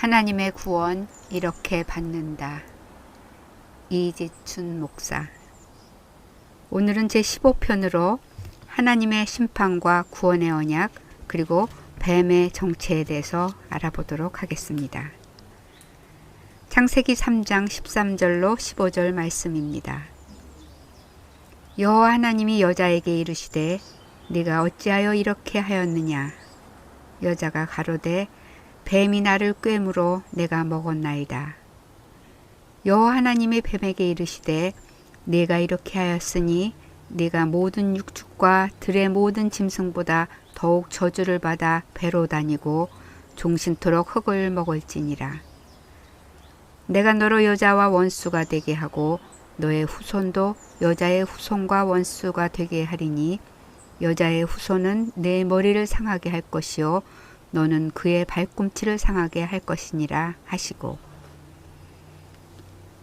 하나님의 구원 이렇게 받는다. 이지춘 목사. 오늘은 제15편으로 하나님의 심판과 구원의 언약 그리고 뱀의 정체에 대해서 알아보도록 하겠습니다. 창세기 3장 13절로 15절 말씀입니다. 여호와 하나님이 여자에게 이르시되 네가 어찌하여 이렇게 하였느냐. 여자가 가로되 뱀이 나를 꿰물어 내가 먹었나이다. 여호와 하나님이 뱀에게 이르시되 네가 이렇게 하였으니 네가 모든 육축과 들의 모든 짐승보다 더욱 저주를 받아 배로 다니고 종신토록 흙을 먹을지니라. 내가 너로 여자와 원수가 되게 하고 너의 후손도 여자의 후손과 원수가 되게 하리니 여자의 후손은 내 머리를 상하게 할 것이요 너는 그의 발꿈치를 상하게 할 것이니라 하시고.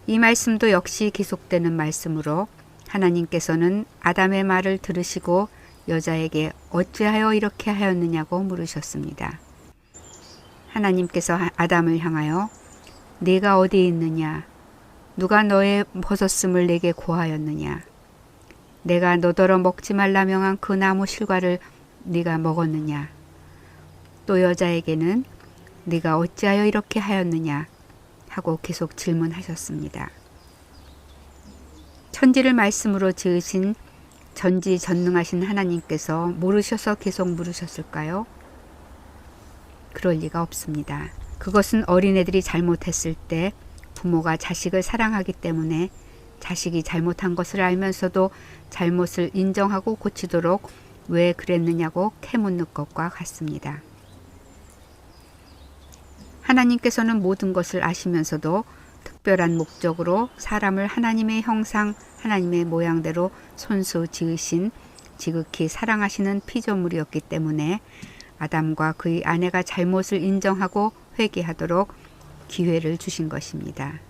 이 말씀도 역시 계속되는 말씀으로 하나님께서는 아담의 말을 들으시고 여자에게 어찌하여 이렇게 하였느냐고 물으셨습니다. 하나님께서 아담을 향하여 네가 어디 있느냐? 누가 너의 벗었음을 내게 고하였느냐? 내가 너더러 먹지 말라 명한 그 나무 실과를 네가 먹었느냐? 또 여자에게는 네가 어찌하여 이렇게 하였느냐? 하고 계속 질문하셨습니다. 천지를 말씀으로 지으신 전지전능하신 하나님께서 모르셔서 계속 물으셨을까요? 그럴 리가 없습니다. 그것은 어린애들이 잘못했을 때 부모가 자식을 사랑하기 때문에 자식이 잘못한 것을 알면서도 잘못을 인정하고 고치도록 왜 그랬느냐고 캐묻는 것과 같습니다. 하나님께서는 모든 것을 아시면서도 특별한 목적으로 사람을 하나님의 형상, 하나님의 모양대로 손수 지으신 지극히 사랑하시는 피조물이었기 때문에 아담과 그의 아내가 잘못을 인정하고 회개하도록 기회를 주신 것입니다.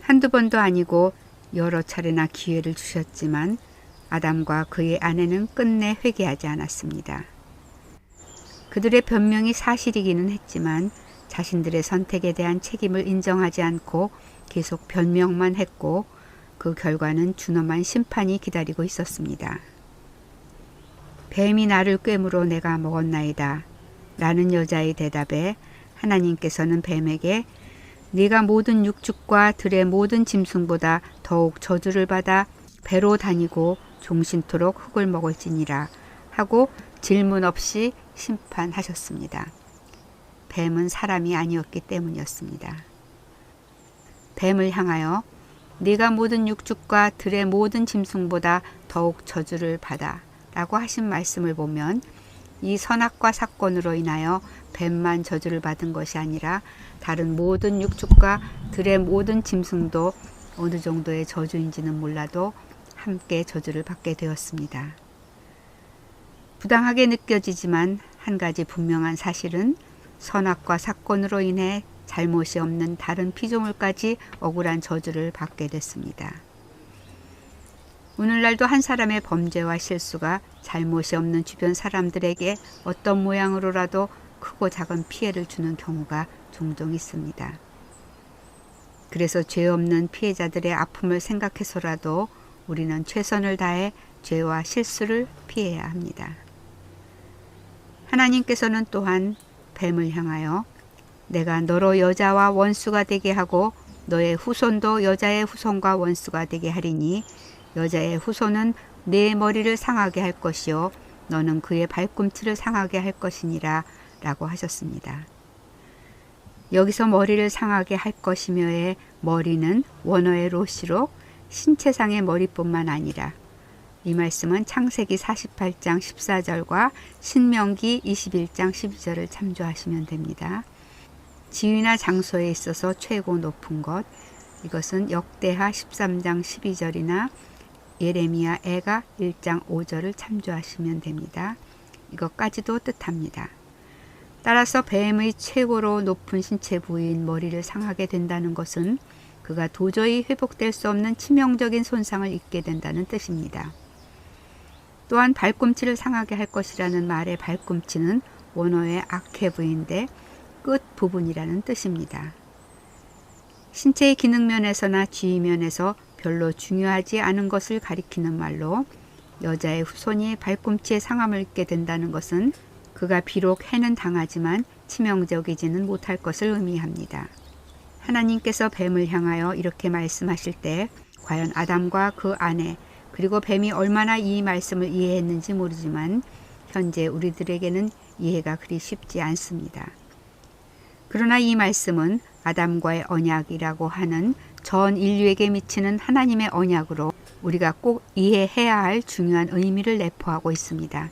한두 번도 아니고 여러 차례나 기회를 주셨지만 아담과 그의 아내는 끝내 회개하지 않았습니다. 그들의 변명이 사실이기는 했지만 자신들의 선택에 대한 책임을 인정하지 않고 계속 변명만 했고 그 결과는 준엄한 심판이 기다리고 있었습니다. 뱀이 나를 꿰물어 내가 먹었나이다. 라는 여자의 대답에 하나님께서는 뱀에게 네가 모든 육축과 들의 모든 짐승보다 더욱 저주를 받아 배로 다니고 종신토록 흙을 먹을지니라 하고 질문 없이 심판하셨습니다. 뱀은 사람이 아니었기 때문이었습니다. 뱀을 향하여 네가 모든 육축과 들의 모든 짐승보다 더욱 저주를 받아 라고 하신 말씀을 보면 이 선악과 사건으로 인하여 뱀만 저주를 받은 것이 아니라 다른 모든 육축과 들의 모든 짐승도 어느 정도의 저주인지는 몰라도 함께 저주를 받게 되었습니다. 부당하게 느껴지지만 한 가지 분명한 사실은 선악과 사건으로 인해 잘못이 없는 다른 피조물까지 억울한 저주를 받게 됐습니다. 오늘날도 한 사람의 범죄와 실수가 잘못이 없는 주변 사람들에게 어떤 모양으로라도 크고 작은 피해를 주는 경우가 종종 있습니다. 그래서 죄 없는 피해자들의 아픔을 생각해서라도 우리는 최선을 다해 죄와 실수를 피해야 합니다. 하나님께서는 또한 뱀을 향하여 내가 너로 여자와 원수가 되게 하고 너의 후손도 여자의 후손과 원수가 되게 하리니 여자의 후손은 내 머리를 상하게 할 것이요 너는 그의 발꿈치를 상하게 할 것이니라 라고 하셨습니다. 여기서 머리를 상하게 할 것이며의 머리는 원어의 로시로 신체상의 머리뿐만 아니라 이 말씀은 창세기 48장 14절과 신명기 21장 12절을 참조하시면 됩니다. 지위나 장소에 있어서 최고 높은 것, 이것은 역대하 13장 12절이나 예레미야 애가 1장 5절을 참조하시면 됩니다. 이것까지도 뜻합니다. 따라서 뱀의 최고로 높은 신체 부위인 머리를 상하게 된다는 것은 그가 도저히 회복될 수 없는 치명적인 손상을 입게 된다는 뜻입니다. 또한 발꿈치를 상하게 할 것이라는 말의 발꿈치는 원어의 아케브인데 끝 부분이라는 뜻입니다. 신체의 기능면에서나 지위면에서 별로 중요하지 않은 것을 가리키는 말로 여자의 후손이 발꿈치에 상함을 입게 된다는 것은 그가 비록 해는 당하지만 치명적이지는 못할 것을 의미합니다. 하나님께서 뱀을 향하여 이렇게 말씀하실 때 과연 아담과 그 아내 그리고 뱀이 얼마나 이 말씀을 이해했는지 모르지만 현재 우리들에게는 이해가 그리 쉽지 않습니다. 그러나 이 말씀은 아담과의 언약이라고 하는 전 인류에게 미치는 하나님의 언약으로 우리가 꼭 이해해야 할 중요한 의미를 내포하고 있습니다.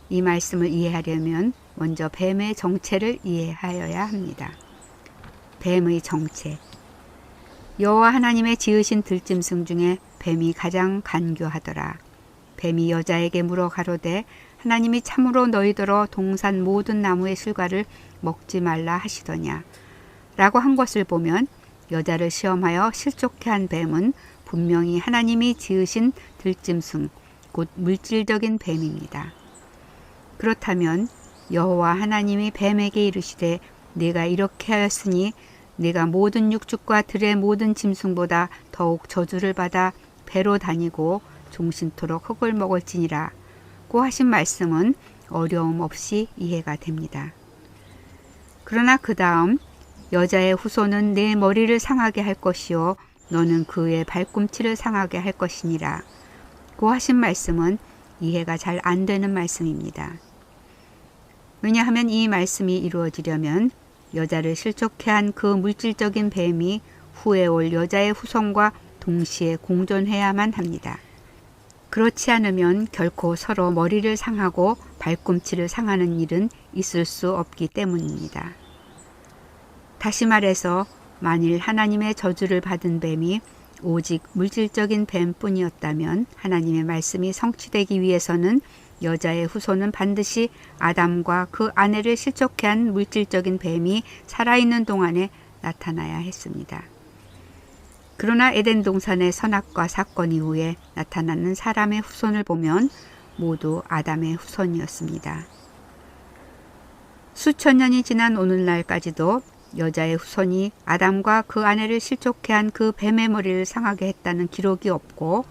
이 말씀을 이해하려면 먼저 뱀의 정체를 이해하여야 합니다. 뱀의 정체. 여호와 하나님의 지으신 들짐승 중에 뱀이 가장 간교하더라. 뱀이 여자에게 물어 가로되 하나님이 참으로 너희더러 동산 모든 나무의 실과를 먹지 말라 하시더냐 라고 한 것을 보면 여자를 시험하여 실족해 한 뱀은 분명히 하나님이 지으신 들짐승 곧 물질적인 뱀입니다. 그렇다면 여호와 하나님이 뱀에게 이르시되 네가 이렇게 하였으니 네가 모든 육축과 들의 모든 짐승보다 더욱 저주를 받아 배로 다니고 종신토록 흙을 먹을지니라 고 하신 말씀은 어려움 없이 이해가 됩니다. 그러나 그 다음 여자의 후손은 내 머리를 상하게 할 것이요 너는 그의 발꿈치를 상하게 할 것이니라 고 하신 말씀은 이해가 잘 안 되는 말씀입니다. 왜냐하면 이 말씀이 이루어지려면 여자를 실족해 한 그 물질적인 뱀이 후에 올 여자의 후손과 동시에 공존해야만 합니다. 그렇지 않으면 결코 서로 머리를 상하고 발꿈치를 상하는 일은 있을 수 없기 때문입니다. 다시 말해서 만일 하나님의 저주를 받은 뱀이 오직 물질적인 뱀뿐이었다면 하나님의 말씀이 성취되기 위해서는 여자의 후손은 반드시 아담과 그 아내를 실족해 한 물질적인 뱀이 살아있는 동안에 나타나야 했습니다. 그러나 에덴 동산의 선악과 사건 이후에 나타나는 사람의 후손을 보면 모두 아담의 후손이었습니다. 수천 년이 지난 오늘날까지도 여자의 후손이 아담과 그 아내를 실족해 한 그 뱀의 머리를 상하게 했다는 기록이 없고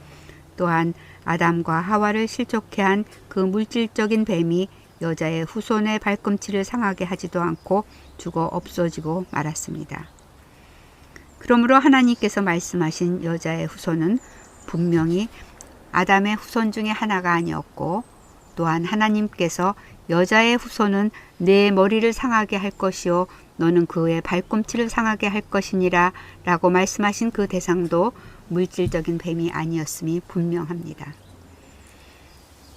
또한 아담과 하와를 실족해 한 그 물질적인 뱀이 여자의 후손의 발꿈치를 상하게 하지도 않고 죽어 없어지고 말았습니다. 그러므로 하나님께서 말씀하신 여자의 후손은 분명히 아담의 후손 중에 하나가 아니었고 또한 하나님께서 여자의 후손은 내 머리를 상하게 할 것이요 너는 그의 발꿈치를 상하게 할 것이니라 라고 말씀하신 그 대상도 물질적인 뱀이 아니었음이 분명합니다.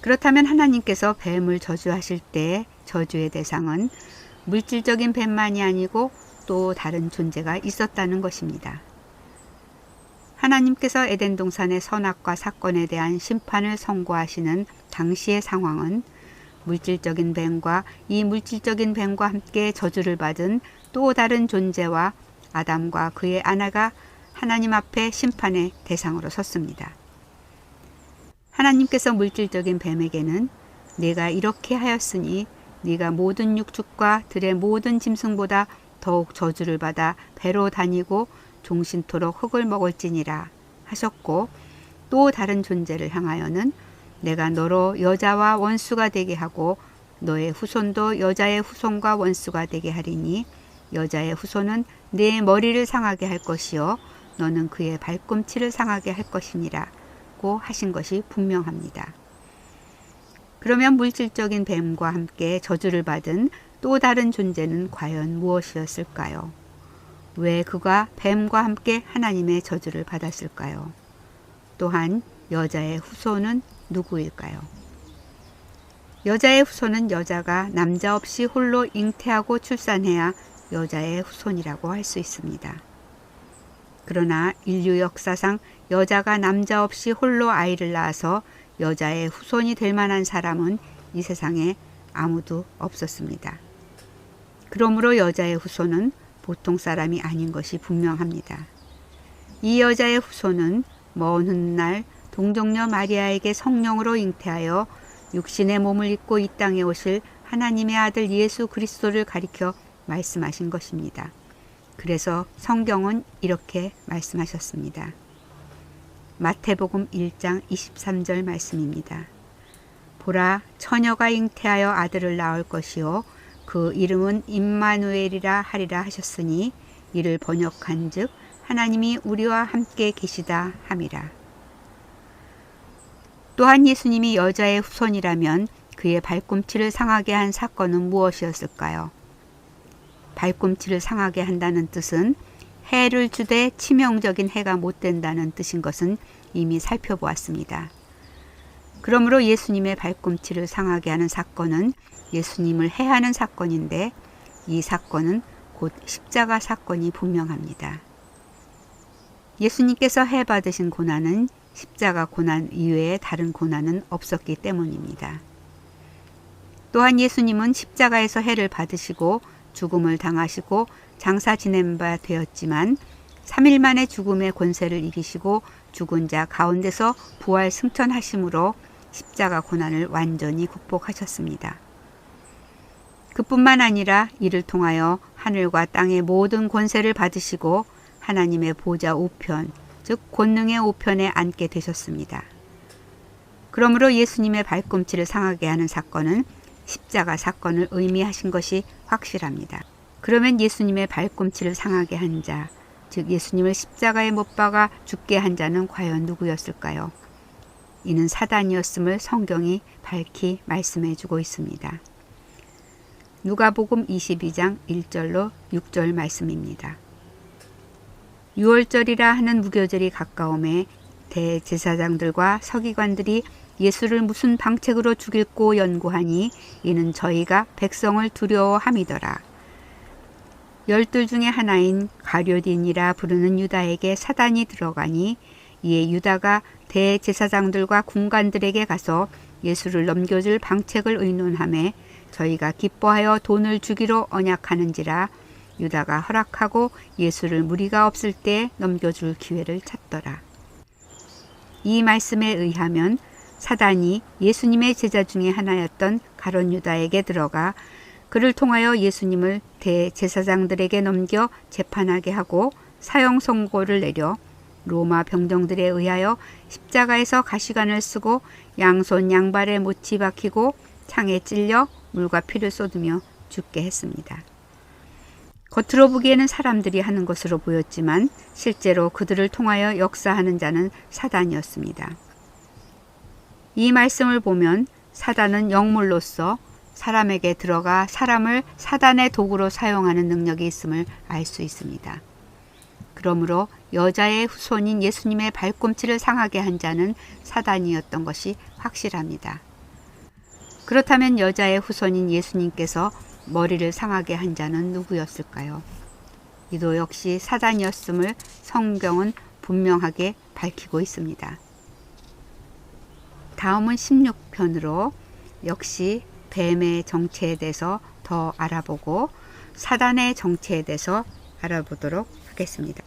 그렇다면 하나님께서 뱀을 저주하실 때 저주의 대상은 물질적인 뱀만이 아니고 또 다른 존재가 있었다는 것입니다. 하나님께서 에덴 동산의 선악과 사건에 대한 심판을 선고하시는 당시의 상황은 물질적인 뱀과 이 물질적인 뱀과 함께 저주를 받은 또 다른 존재와 아담과 그의 아내가 하나님 앞에 심판의 대상으로 섰습니다. 하나님께서 물질적인 뱀에게는 네가 이렇게 하였으니 네가 모든 육축과 들의 모든 짐승보다 더욱 저주를 받아 배로 다니고 종신토록 흙을 먹을지니라 하셨고 또 다른 존재를 향하여는 내가 너로 여자와 원수가 되게 하고 너의 후손도 여자의 후손과 원수가 되게 하리니 여자의 후손은 네 머리를 상하게 할 것이요 너는 그의 발꿈치를 상하게 할 것이니라 고 하신 것이 분명합니다. 그러면 물질적인 뱀과 함께 저주를 받은 또 다른 존재는 과연 무엇이었을까요? 왜 그가 뱀과 함께 하나님의 저주를 받았을까요? 또한 여자의 후손은 누구일까요? 여자의 후손은 여자가 남자 없이 홀로 잉태하고 출산해야 여자의 후손이라고 할 수 있습니다. 그러나 인류 역사상 여자가 남자 없이 홀로 아이를 낳아서 여자의 후손이 될 만한 사람은 이 세상에 아무도 없었습니다. 그러므로 여자의 후손은 보통 사람이 아닌 것이 분명합니다. 이 여자의 후손은 먼 훗날 동정녀 마리아에게 성령으로 잉태하여 육신의 몸을 입고 이 땅에 오실 하나님의 아들 예수 그리스도를 가리켜 말씀하신 것입니다. 그래서 성경은 이렇게 말씀하셨습니다. 마태복음 1장 23절 말씀입니다. 보라, 처녀가 잉태하여 아들을 낳을 것이요 그 이름은 임마누엘이라 하리라 하셨으니 이를 번역한즉 하나님이 우리와 함께 계시다 함이라. 또한 예수님이 여자의 후손이라면 그의 발꿈치를 상하게 한 사건은 무엇이었을까요? 발꿈치를 상하게 한다는 뜻은 해를 주되 치명적인 해가 못 된다는 뜻인 것은 이미 살펴보았습니다. 그러므로 예수님의 발꿈치를 상하게 하는 사건은 예수님을 해하는 사건인데 이 사건은 곧 십자가 사건이 분명합니다. 예수님께서 해 받으신 고난은 십자가 고난 이외에 다른 고난은 없었기 때문입니다. 또한 예수님은 십자가에서 해를 받으시고 죽음을 당하시고 장사 지낸 바 되었지만 3일 만에 죽음의 권세를 이기시고 죽은 자 가운데서 부활 승천하심으로 십자가 고난을 완전히 극복하셨습니다. 그뿐만 아니라 이를 통하여 하늘과 땅의 모든 권세를 받으시고 하나님의 보좌 우편, 즉 권능의 우편에 앉게 되셨습니다. 그러므로 예수님의 발꿈치를 상하게 하는 사건은 십자가 사건을 의미하신 것이 확실합니다. 그러면 예수님의 발꿈치를 상하게 한 자, 즉 예수님을 십자가에 못 박아 죽게 한 자는 과연 누구였을까요? 이는 사단이었음을 성경이 밝히 말씀해 주고 있습니다. 누가복음 22장 1절로 6절 말씀입니다. 6월절이라 하는 무교절이 가까움에 대제사장들과 서기관들이 예수를 무슨 방책으로 죽일고 연구하니 이는 저희가 백성을 두려워함이더라. 12 중에 하나인 가룟인이라 부르는 유다에게 사단이 들어가니 이에 유다가 대제사장들과 군관들에게 가서 예수를 넘겨줄 방책을 의논하매 저희가 기뻐하여 돈을 주기로 언약하는지라 유다가 허락하고 예수를 무리가 없을 때 넘겨줄 기회를 찾더라. 이 말씀에 의하면 사단이 예수님의 제자 중에 하나였던 가룟 유다에게 들어가 그를 통하여 예수님을 대제사장들에게 넘겨 재판하게 하고 사형 선고를 내려 로마 병정들에 의하여 십자가에서 가시관을 쓰고 양손 양발에 못이 박히고 창에 찔려 물과 피를 쏟으며 죽게 했습니다. 겉으로 보기에는 사람들이 하는 것으로 보였지만 실제로 그들을 통하여 역사하는 자는 사단이었습니다. 이 말씀을 보면 사단은 영물로서 사람에게 들어가 사람을 사단의 도구로 사용하는 능력이 있음을 알 수 있습니다. 그러므로 여자의 후손인 예수님의 발꿈치를 상하게 한 자는 사단이었던 것이 확실합니다. 그렇다면 여자의 후손인 예수님께서 머리를 상하게 한 자는 누구였을까요? 이도 역시 사단이었음을 성경은 분명하게 밝히고 있습니다. 다음은 16편으로 역시 뱀의 정체에 대해서 더 알아보고 사단의 정체에 대해서 알아보도록 하겠습니다.